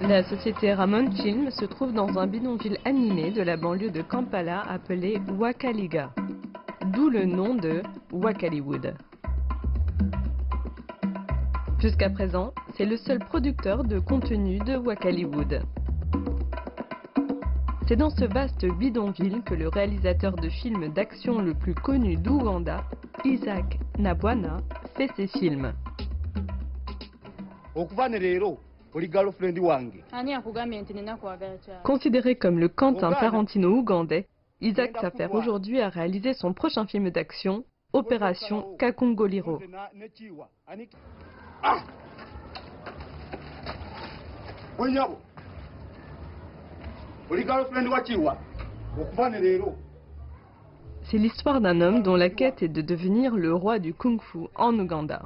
La société Ramon Film se trouve dans un bidonville animé de la banlieue de Kampala appelé Wakaliga, d'où le nom de Wakaliwood. Jusqu'à présent, c'est le seul producteur de contenu de Wakaliwood. C'est dans ce vaste bidonville que le réalisateur de films d'action le plus connu d'Ouganda, Isaac Nabwana, fait ses films. Considéré comme le Quentin Tarantino ougandais, Isaac s'affaire aujourd'hui à réaliser son prochain film d'action, Opération Kakongoliro. C'est l'histoire d'un homme dont la quête est de devenir le roi du kung-fu en Ouganda.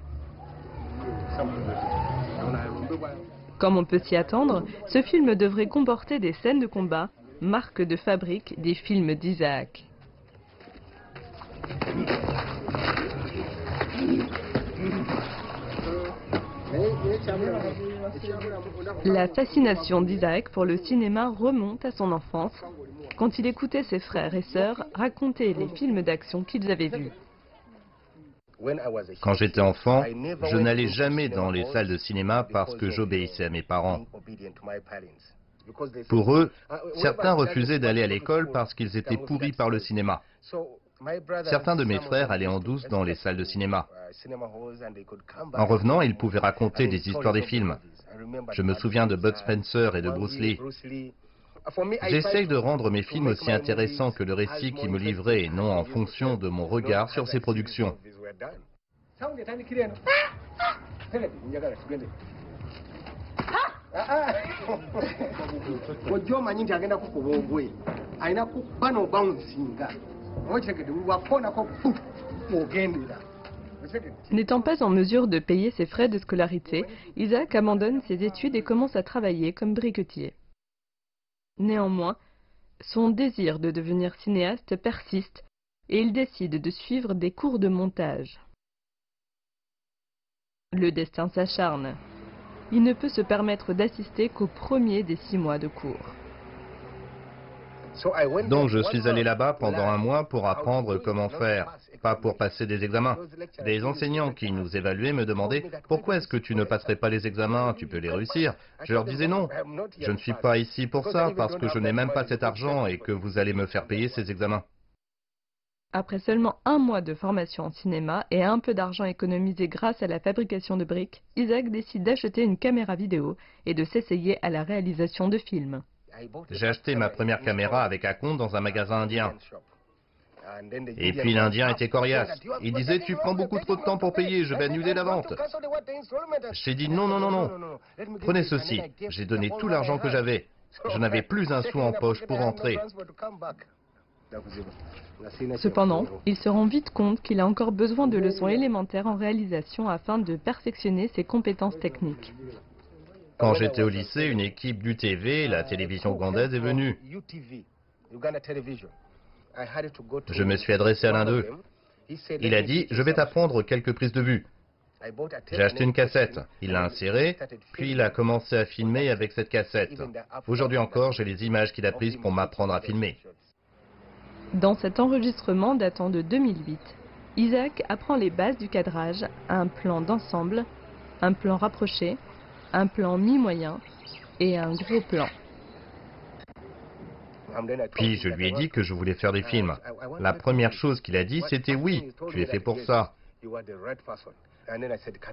Comme on peut s'y attendre, ce film devrait comporter des scènes de combat, marque de fabrique des films d'Isaac. La fascination d'Isaac pour le cinéma remonte à son enfance, quand il écoutait ses frères et sœurs raconter les films d'action qu'ils avaient vus. Quand j'étais enfant, je n'allais jamais dans les salles de cinéma parce que j'obéissais à mes parents. Pour eux, certains refusaient d'aller à l'école parce qu'ils étaient pourris par le cinéma. Certains de mes frères allaient en douce dans les salles de cinéma. En revenant, ils pouvaient raconter des histoires des films. Je me souviens de Bud Spencer et de Bruce Lee. J'essaye de rendre mes films aussi intéressants que le récit qui me livrait et non en fonction de mon regard sur ces productions. N'étant pas en mesure de payer ses frais de scolarité, Isaac abandonne ses études et commence à travailler comme briquetier. Néanmoins, son désir de devenir cinéaste persiste et il décide de suivre des cours de montage. Le destin s'acharne. Il ne peut se permettre d'assister qu'au premier des 6 mois de cours. Donc je suis allé là-bas pendant un mois pour apprendre comment faire, pas pour passer des examens. Des enseignants qui nous évaluaient me demandaient « Pourquoi est-ce que tu ne passerais pas les examens? Tu peux les réussir ?» Je leur disais non, je ne suis pas ici pour ça parce que je n'ai même pas cet argent et que vous allez me faire payer ces examens. Après seulement 1 mois de formation en cinéma et un peu d'argent économisé grâce à la fabrication de briques, Isaac décide d'acheter une caméra vidéo et de s'essayer à la réalisation de films. J'ai acheté ma première caméra avec un compte dans un magasin indien. Et puis l'Indien était coriace. Il disait « Tu prends beaucoup trop de temps pour payer, je vais annuler la vente. » J'ai dit « Non, non, non, non. Prenez ceci. » J'ai donné tout l'argent que j'avais. Je n'avais plus un sou en poche pour rentrer. Cependant, il se rend vite compte qu'il a encore besoin de leçons élémentaires en réalisation afin de perfectionner ses compétences techniques. Quand j'étais au lycée, une équipe d'UTV, la télévision ougandaise, est venue. Je me suis adressé à l'un d'eux. Il a dit « Je vais t'apprendre quelques prises de vue ». J'ai acheté une cassette. Il l'a insérée, puis il a commencé à filmer avec cette cassette. Aujourd'hui encore, j'ai les images qu'il a prises pour m'apprendre à filmer. Dans cet enregistrement datant de 2008, Isaac apprend les bases du cadrage, un plan d'ensemble, un plan rapproché, un plan mi-moyen et un gros plan. Puis je lui ai dit que je voulais faire des films. La première chose qu'il a dit, c'était « Oui, tu es fait pour ça ».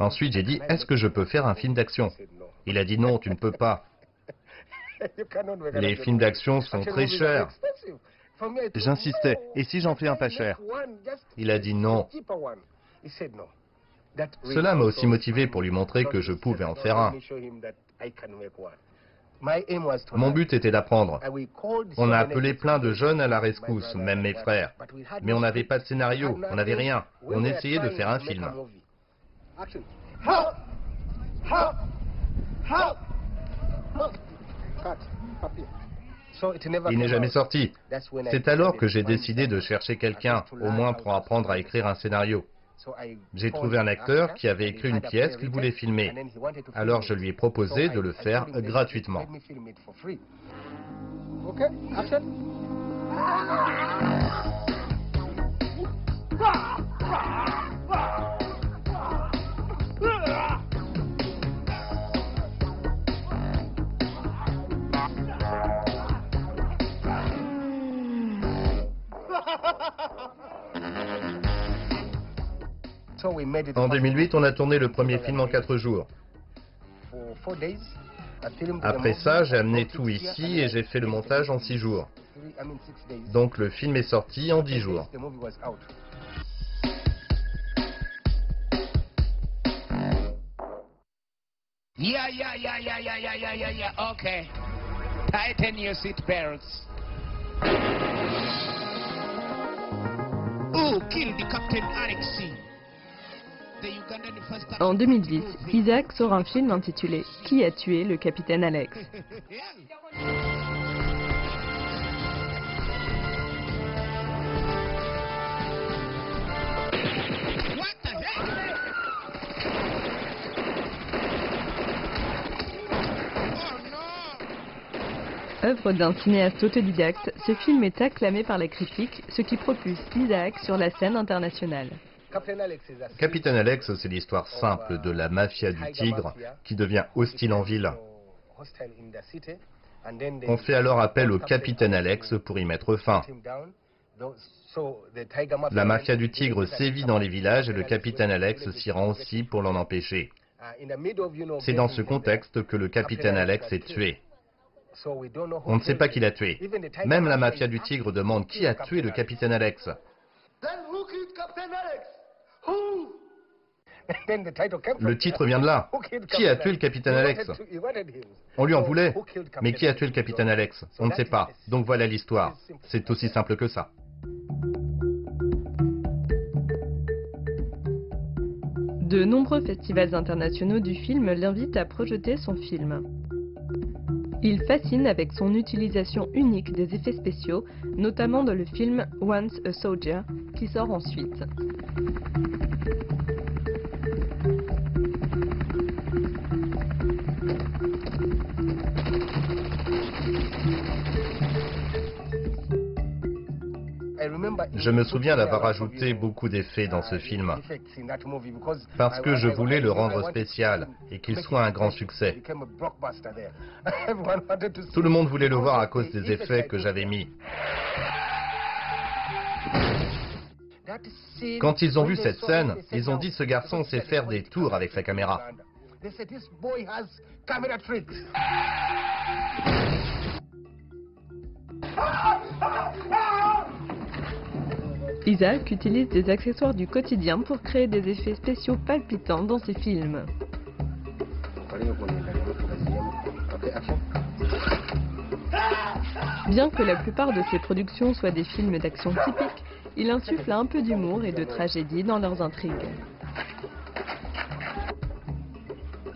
Ensuite, j'ai dit « Est-ce que je peux faire un film d'action ?» Il a dit « Non, tu ne peux pas. Les films d'action sont très chers. » J'insistais « Et si j'en fais un pas cher ?» Il a dit « Non. » Cela m'a aussi motivé pour lui montrer que je pouvais en faire un. Mon but était d'apprendre. On a appelé plein de jeunes à la rescousse, même mes frères. Mais on n'avait pas de scénario, on n'avait rien. On essayait de faire un film. Il n'est jamais sorti. C'est alors que j'ai décidé de chercher quelqu'un, au moins pour apprendre à écrire un scénario. J'ai trouvé un acteur qui avait écrit une pièce qu'il voulait filmer. Alors je lui ai proposé de le faire gratuitement. En 2008, on a tourné le premier film en 4 jours. Après ça, j'ai amené tout ici et j'ai fait le montage en 6 jours. Donc le film est sorti en 10 jours. Okay. Tighten your seat belts. Oh, kill the Captain Alexei. En 2010, Isaac sort un film intitulé « Qui a tué le capitaine Alex ?» Œuvre d'un cinéaste autodidacte, ce film est acclamé par la critique, ce qui propulse Isaac sur la scène internationale. Capitaine Alex, c'est l'histoire simple de la mafia du Tigre qui devient hostile en ville. On fait alors appel au capitaine Alex pour y mettre fin. La mafia du Tigre sévit dans les villages et le capitaine Alex s'y rend aussi pour l'en empêcher. C'est dans ce contexte que le capitaine Alex est tué. On ne sait pas qui l'a tué. Même la mafia du Tigre demande qui a tué le capitaine Alex. Le titre vient de là. Qui a tué le capitaine Alex? On lui en voulait. Mais qui a tué le capitaine Alex? On ne sait pas. Donc voilà l'histoire. C'est aussi simple que ça. De nombreux festivals internationaux du film l'invitent à projeter son film. Il fascine avec son utilisation unique des effets spéciaux, notamment dans le film Once a Soldier, qui sort ensuite. Je me souviens d'avoir ajouté beaucoup d'effets dans ce film, parce que je voulais le rendre spécial et qu'il soit un grand succès. Tout le monde voulait le voir à cause des effets que j'avais mis. Quand ils ont vu cette scène, ils ont dit ce garçon sait faire des tours avec sa caméra. Isaac utilise des accessoires du quotidien pour créer des effets spéciaux palpitants dans ses films. Bien que la plupart de ses productions soient des films d'action typiques, il insuffle un peu d'humour et de tragédie dans leurs intrigues.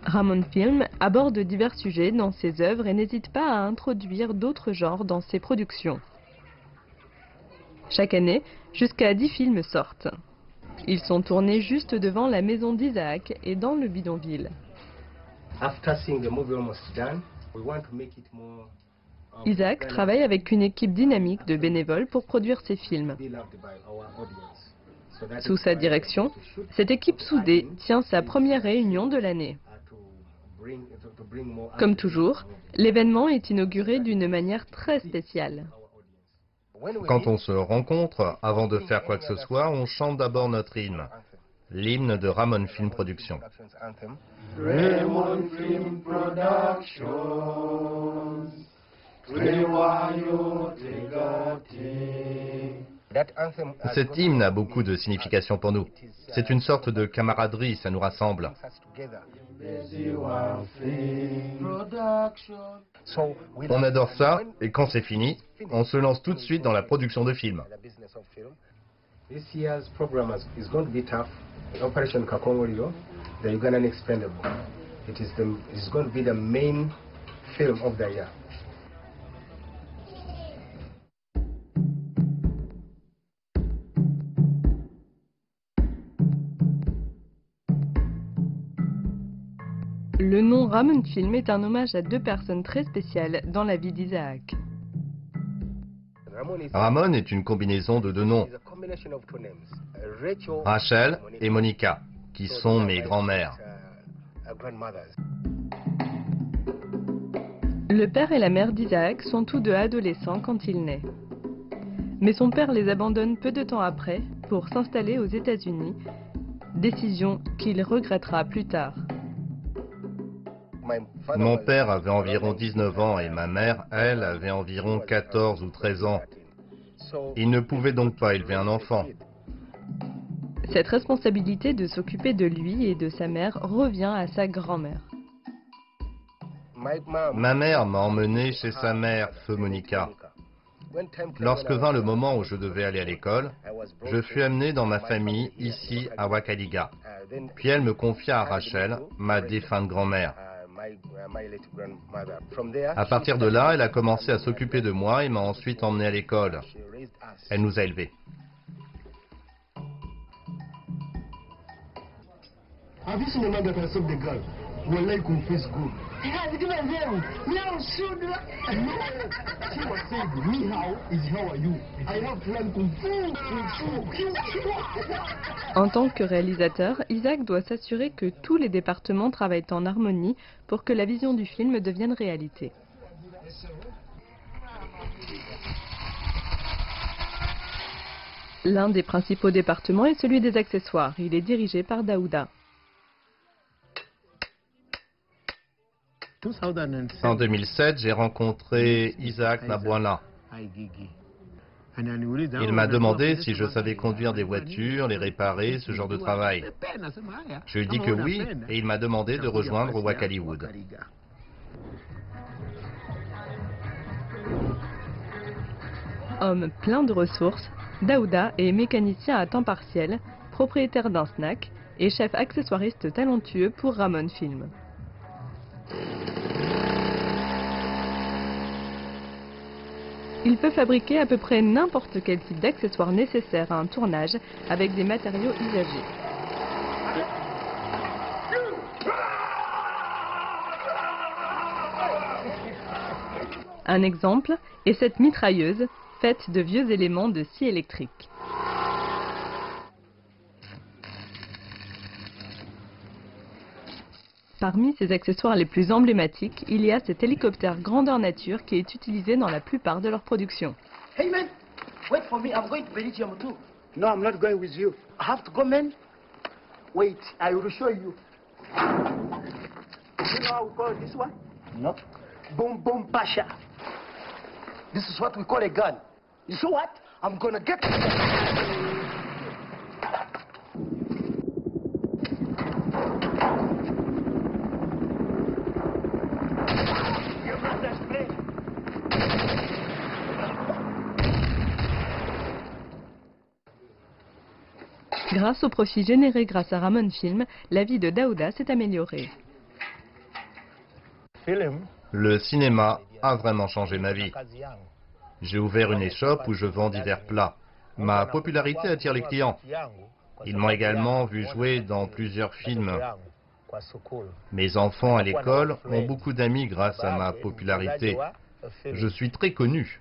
Ramon Film aborde divers sujets dans ses œuvres et n'hésite pas à introduire d'autres genres dans ses productions. Chaque année, jusqu'à 10 films sortent. Ils sont tournés juste devant la maison d'Isaac et dans le bidonville. Isaac travaille avec une équipe dynamique de bénévoles pour produire ses films. Sous sa direction, cette équipe soudée tient sa première réunion de l'année. Comme toujours, l'événement est inauguré d'une manière très spéciale. Quand on se rencontre, avant de faire quoi que ce soit, on chante d'abord notre hymne, l'hymne de Ramon Film Productions. Ramon Film Productions, Cet hymne a beaucoup de signification pour nous. C'est une sorte de camaraderie, ça nous rassemble. On adore ça, et quand c'est fini, on se lance tout de suite dans la production de films. This year's program is going to be tough. Operation Kakongolilo, the Ugandan Expendable. It's going to be the main film of the year. Le nom Ramon Film est un hommage à deux personnes très spéciales dans la vie d'Isaac. Ramon est une combinaison de deux noms, Rachel et Monica, qui sont mes grands-mères. Le père et la mère d'Isaac sont tous deux adolescents quand il naît. Mais son père les abandonne peu de temps après pour s'installer aux États-Unis, décision qu'il regrettera plus tard. Mon père avait environ 19 ans et ma mère, elle, avait environ 14 ou 13 ans. Il ne pouvait donc pas élever un enfant. Cette responsabilité de s'occuper de lui et de sa mère revient à sa grand-mère. Ma mère m'a emmené chez sa mère, feu Monica. Lorsque vint le moment où je devais aller à l'école, je fus amené dans ma famille, ici, à Wakalliga. Puis elle me confia à Rachel, ma défunte grand-mère. À partir de là, elle a commencé à s'occuper de moi et m'a ensuite emmené à l'école. Elle nous a élevés. En tant que réalisateur, Isaac doit s'assurer que tous les départements travaillent en harmonie pour que la vision du film devienne réalité. L'un des principaux départements est celui des accessoires. Il est dirigé par Daouda. En 2007, j'ai rencontré Isaac Nabwana. Il m'a demandé si je savais conduire des voitures, les réparer, ce genre de travail. Je lui ai dit que oui, et il m'a demandé de rejoindre Wakaliwood. Homme plein de ressources, Daouda est mécanicien à temps partiel, propriétaire d'un snack et chef accessoiriste talentueux pour Ramon Film. Il peut fabriquer à peu près n'importe quel type d'accessoire nécessaire à un tournage avec des matériaux usagés. Un exemple est cette mitrailleuse faite de vieux éléments de scie électrique. Parmi ces accessoires les plus emblématiques, il y a cet hélicoptère grandeur nature qui est utilisé dans la plupart de leurs productions. Hey man, wait for me, I'm going to Belgium too. No, I'm not going with you. I have to go, man. Wait, I will show you. You know how we call this one? No. Boom boom pasha. This is what we call a gun. You know what? I'm gonna get Grâce au profit généré grâce à Ramon Film, la vie de Daouda s'est améliorée. Le cinéma a vraiment changé ma vie. J'ai ouvert une échoppe où je vends divers plats. Ma popularité attire les clients. Ils m'ont également vu jouer dans plusieurs films. Mes enfants à l'école ont beaucoup d'amis grâce à ma popularité. Je suis très connu.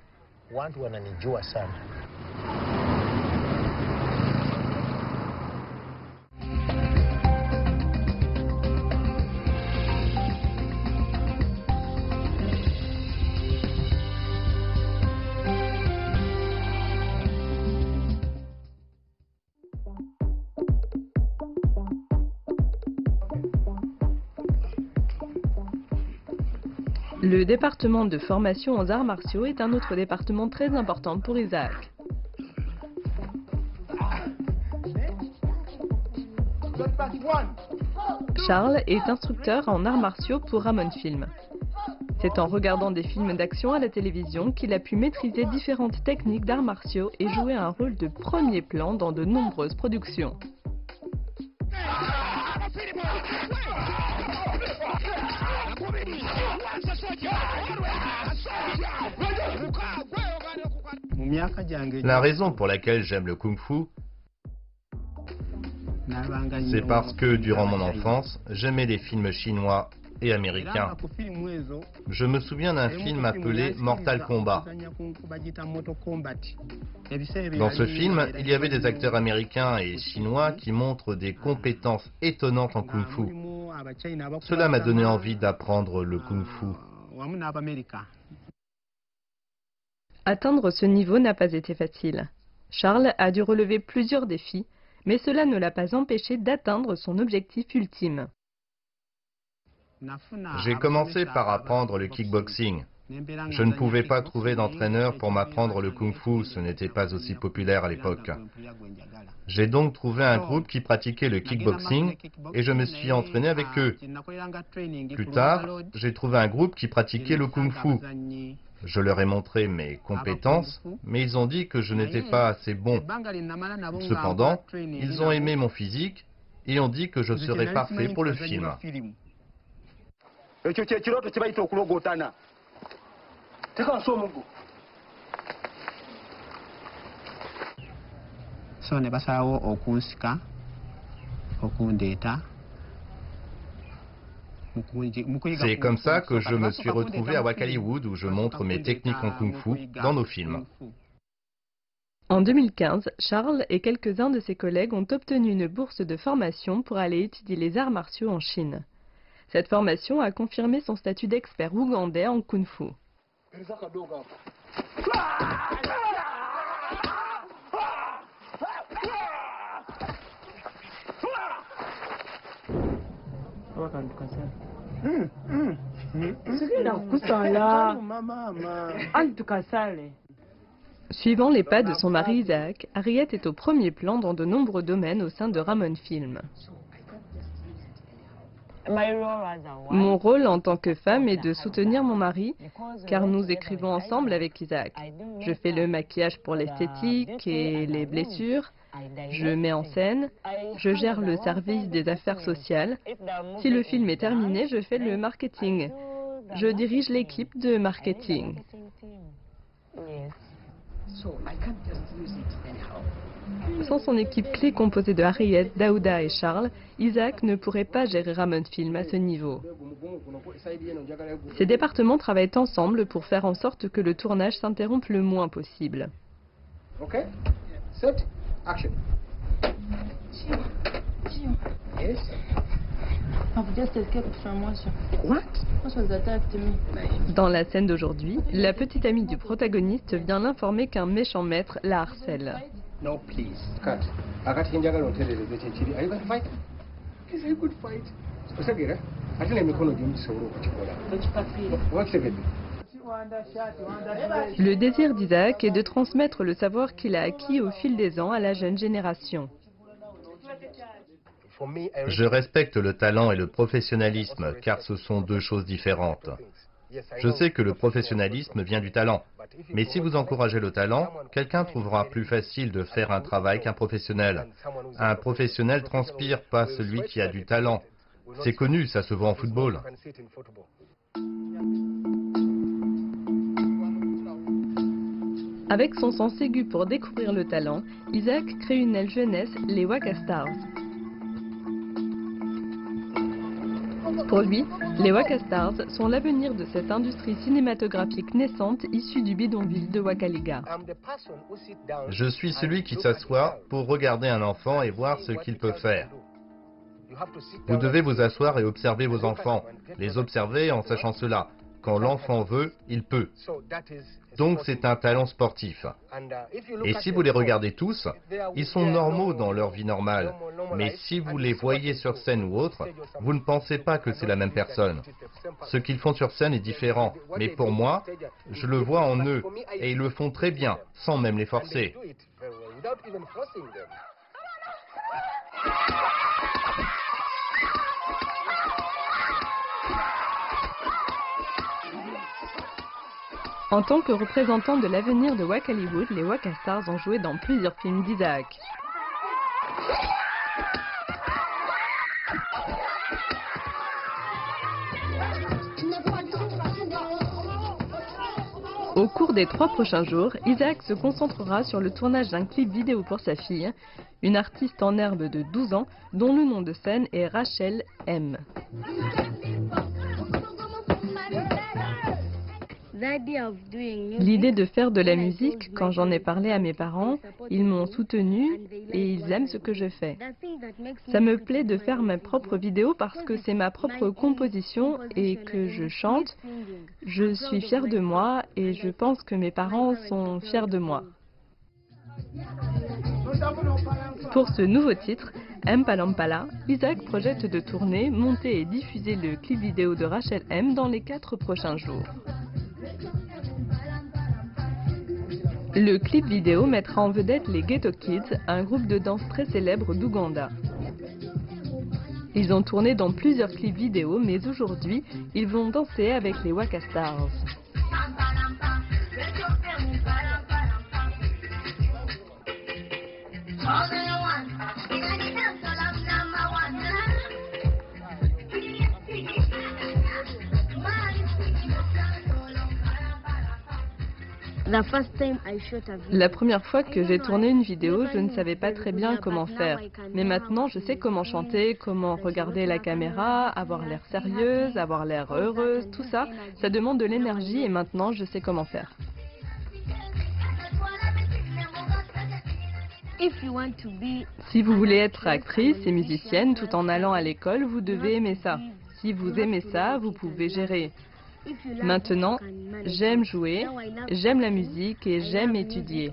Le département de formation aux arts martiaux est un autre département très important pour Isaac. Charles est instructeur en arts martiaux pour Ramon Film. C'est en regardant des films d'action à la télévision qu'il a pu maîtriser différentes techniques d'arts martiaux et jouer un rôle de premier plan dans de nombreuses productions. La raison pour laquelle j'aime le kung-fu, c'est parce que durant mon enfance, j'aimais les films chinois et américain. Je me souviens d'un film appelé Mortal Kombat. Dans ce film, il y avait des acteurs américains et chinois qui montrent des compétences étonnantes en kung-fu. Cela m'a donné envie d'apprendre le kung-fu. Atteindre ce niveau n'a pas été facile. Charles a dû relever plusieurs défis, mais cela ne l'a pas empêché d'atteindre son objectif ultime. J'ai commencé par apprendre le kickboxing. Je ne pouvais pas trouver d'entraîneur pour m'apprendre le kung-fu, ce n'était pas aussi populaire à l'époque. J'ai donc trouvé un groupe qui pratiquait le kickboxing et je me suis entraîné avec eux. Plus tard, j'ai trouvé un groupe qui pratiquait le kung-fu. Je leur ai montré mes compétences, mais ils ont dit que je n'étais pas assez bon. Cependant, ils ont aimé mon physique et ont dit que je serais parfait pour le film. C'est comme ça que je me suis retrouvé à Wakaliwood où je montre mes techniques en kung-fu dans nos films. En 2015, Charles et quelques-uns de ses collègues ont obtenu une bourse de formation pour aller étudier les arts martiaux en Chine. Cette formation a confirmé son statut d'expert ougandais en kung-fu. Suivant les pas de son mari Isaac, Harriet est au premier plan dans de nombreux domaines au sein de Ramon Film. Mon rôle en tant que femme est de soutenir mon mari, car nous écrivons ensemble avec Isaac. Je fais le maquillage pour l'esthétique et les blessures, je mets en scène, je gère le service des affaires sociales. Si le film est terminé, je fais le marketing. Je dirige l'équipe de marketing. Sans son équipe clé composée de Harriet, Daouda et Charles, Isaac ne pourrait pas gérer Ramon Film à ce niveau. Ces départements travaillent ensemble pour faire en sorte que le tournage s'interrompe le moins possible. Okay, set, action. Yes. What? Dans la scène d'aujourd'hui, la petite amie du protagoniste vient l'informer qu'un méchant maître la harcèle. No, please. Cut. Akati njagala onterere ekyenchiri. Are you gonna fight? Yes, I could fight. Osagira? Ate n'emikono gyo gisobola okukikola. Wakitegedde? Le désir d'Isaac est de transmettre le savoir qu'il a acquis au fil des ans à la jeune génération. Je respecte le talent et le professionnalisme, car ce sont deux choses différentes. Je sais que le professionnalisme vient du talent, mais si vous encouragez le talent, quelqu'un trouvera plus facile de faire un travail qu'un professionnel. Un professionnel transpire, pas celui qui a du talent. C'est connu, ça se voit en football. Avec son sens aigu pour découvrir le talent, Isaac crée une aile jeunesse, les Waka Stars. Pour lui, les Waka Stars sont l'avenir de cette industrie cinématographique naissante issue du bidonville de Wakaliga. Je suis celui qui s'assoit pour regarder un enfant et voir ce qu'il peut faire. Vous devez vous asseoir et observer vos enfants. Les observer en sachant cela. Quand l'enfant veut, il peut. Donc c'est un talent sportif. Et si vous les regardez tous, ils sont normaux dans leur vie normale. Mais si vous les voyez sur scène ou autre, vous ne pensez pas que c'est la même personne. Ce qu'ils font sur scène est différent. Mais pour moi, je le vois en eux. Et ils le font très bien, sans même les forcer. En tant que représentant de l'avenir de Wakaliwood, les Waka Stars ont joué dans plusieurs films d'Isaac. Au cours des 3 prochains jours, Isaac se concentrera sur le tournage d'un clip vidéo pour sa fille, une artiste en herbe de 12 ans dont le nom de scène est Rachel M. L'idée de faire de la musique, quand j'en ai parlé à mes parents, ils m'ont soutenue et ils aiment ce que je fais. Ça me plaît de faire mes propres vidéos parce que c'est ma propre composition et que je chante. Je suis fière de moi et je pense que mes parents sont fiers de moi. Pour ce nouveau titre, Mpalampala, Isaac projette de tourner, monter et diffuser le clip vidéo de Rachel M dans les 4 prochains jours. Le clip vidéo mettra en vedette les Ghetto Kids, un groupe de danse très célèbre d'Ouganda. Ils ont tourné dans plusieurs clips vidéo, mais aujourd'hui, ils vont danser avec les Waka Stars. La première fois que j'ai tourné une vidéo, je ne savais pas très bien comment faire. Mais maintenant, je sais comment chanter, comment regarder la caméra, avoir l'air sérieuse, avoir l'air heureuse, tout ça. Ça demande de l'énergie et maintenant, je sais comment faire. Si vous voulez être actrice et musicienne tout en allant à l'école, vous devez aimer ça. Si vous aimez ça, vous pouvez gérer. Maintenant, j'aime jouer, j'aime la musique et j'aime étudier.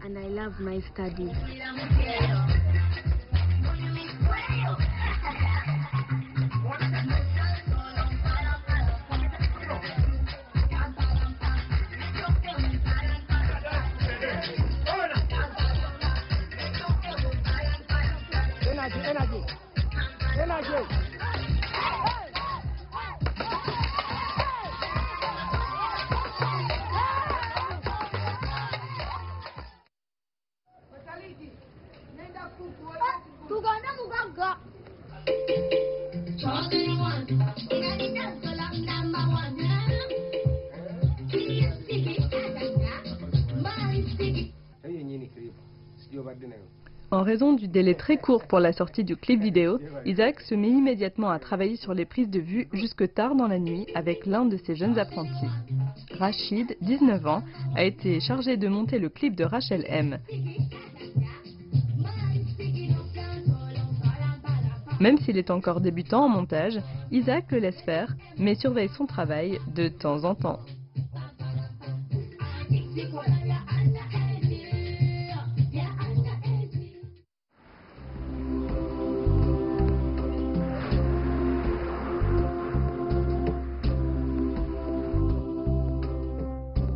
En raison du délai très court pour la sortie du clip vidéo, Isaac se met immédiatement à travailler sur les prises de vue jusque tard dans la nuit avec l'un de ses jeunes apprentis. Rachid, 19 ans, a été chargé de monter le clip de Rachel M. Même s'il est encore débutant en montage, Isaac le laisse faire, mais surveille son travail de temps en temps.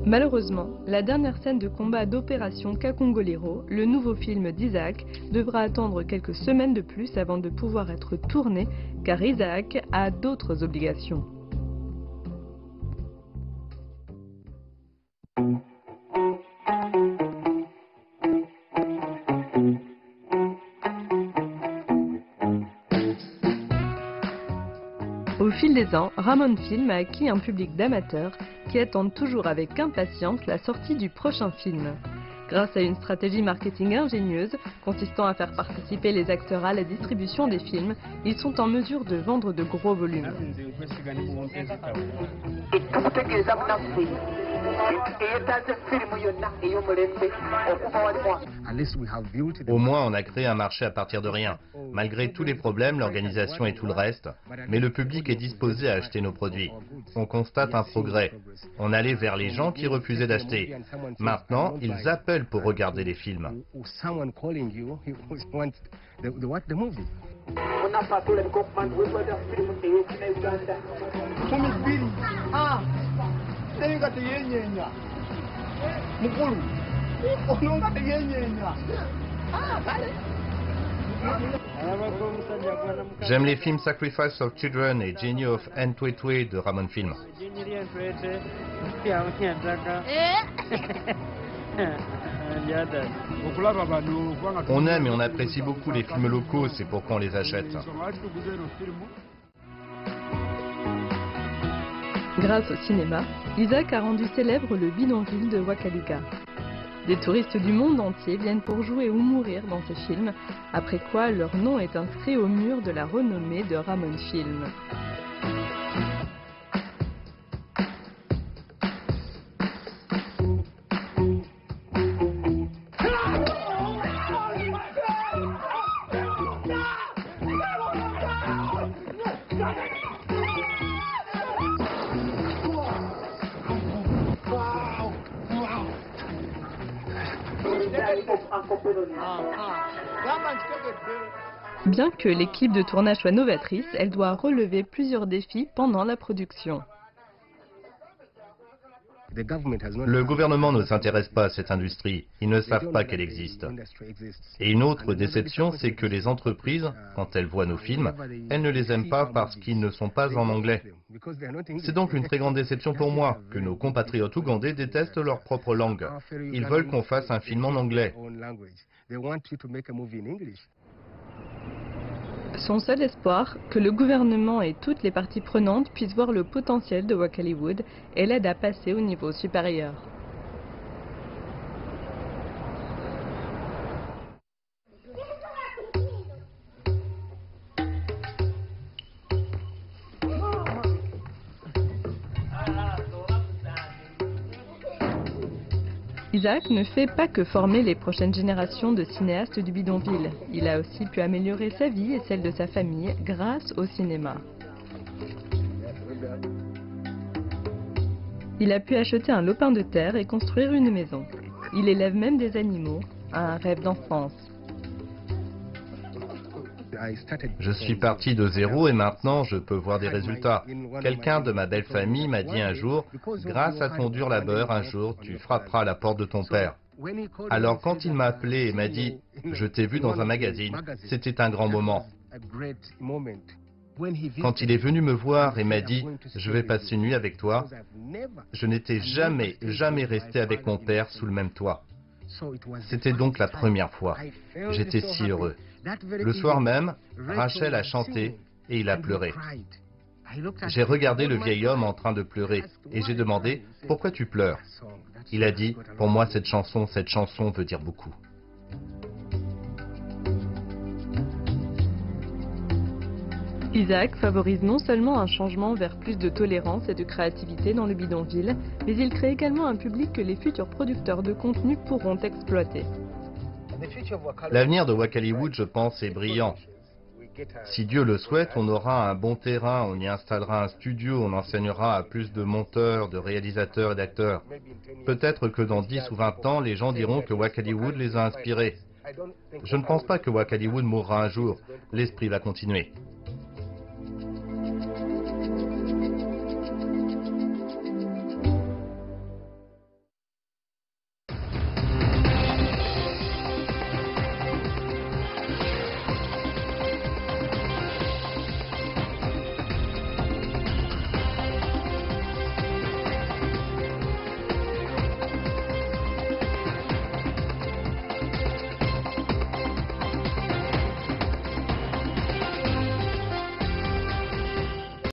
Malheureusement, la dernière scène de combat d'Opération Kakongoliro, le nouveau film d'Isaac, devra attendre quelques semaines de plus avant de pouvoir être tourné, car Isaac a d'autres obligations. Au fil des ans, Ramon Film a acquis un public d'amateurs qui attendent toujours avec impatience la sortie du prochain film. Grâce à une stratégie marketing ingénieuse, consistant à faire participer les acteurs à la distribution des films, ils sont en mesure de vendre de gros volumes. Au moins, on a créé un marché à partir de rien. Malgré tous les problèmes, l'organisation et tout le reste, mais le public est disposé à acheter nos produits. On constate un progrès. On allait vers les gens qui refusaient d'acheter. Maintenant, ils appellent pour regarder les films. J'aime les films Sacrifice of Children et Genie of Ntwetwe de Ramon Film. On aime et on apprécie beaucoup les films locaux, c'est pourquoi on les achète. Grâce au cinéma, Isaac a rendu célèbre le bidonville de Wakalika. Des touristes du monde entier viennent pour jouer ou mourir dans ces films, après quoi leur nom est inscrit au mur de la renommée de Ramon Film. Bien que l'équipe de tournage soit novatrice, elle doit relever plusieurs défis pendant la production. Le gouvernement ne s'intéresse pas à cette industrie. Ils ne savent pas qu'elle existe. Et une autre déception, c'est que les entreprises, quand elles voient nos films, elles ne les aiment pas parce qu'ils ne sont pas en anglais. C'est donc une très grande déception pour moi que nos compatriotes ougandais détestent leur propre langue. Ils veulent qu'on fasse un film en anglais. Son seul espoir, que le gouvernement et toutes les parties prenantes puissent voir le potentiel de Wakaliwood et l'aide à passer au niveau supérieur. Isaac ne fait pas que former les prochaines générations de cinéastes du bidonville. Il a aussi pu améliorer sa vie et celle de sa famille grâce au cinéma. Il a pu acheter un lopin de terre et construire une maison. Il élève même des animaux, un rêve d'enfance. Je suis parti de zéro et maintenant je peux voir des résultats. Quelqu'un de ma belle famille m'a dit un jour, grâce à ton dur labeur, un jour tu frapperas à la porte de ton père. Alors quand il m'a appelé et m'a dit, je t'ai vu dans un magazine, c'était un grand moment. Quand il est venu me voir et m'a dit, je vais passer une nuit avec toi, je n'étais jamais resté avec mon père sous le même toit. C'était donc la première fois. J'étais si heureux. Le soir même, Rachel a chanté et il a pleuré. J'ai regardé le vieil homme en train de pleurer et j'ai demandé « Pourquoi tu pleures ?» Il a dit « Pour moi, cette chanson veut dire beaucoup. » Isaac favorise non seulement un changement vers plus de tolérance et de créativité dans le bidonville, mais il crée également un public que les futurs producteurs de contenu pourront exploiter. L'avenir de Wakaliwood, je pense, est brillant. Si Dieu le souhaite, on aura un bon terrain, on y installera un studio, on enseignera à plus de monteurs, de réalisateurs et d'acteurs. Peut-être que dans 10 ou 20 ans, les gens diront que Wakaliwood les a inspirés. Je ne pense pas que Wakaliwood mourra un jour. L'esprit va continuer.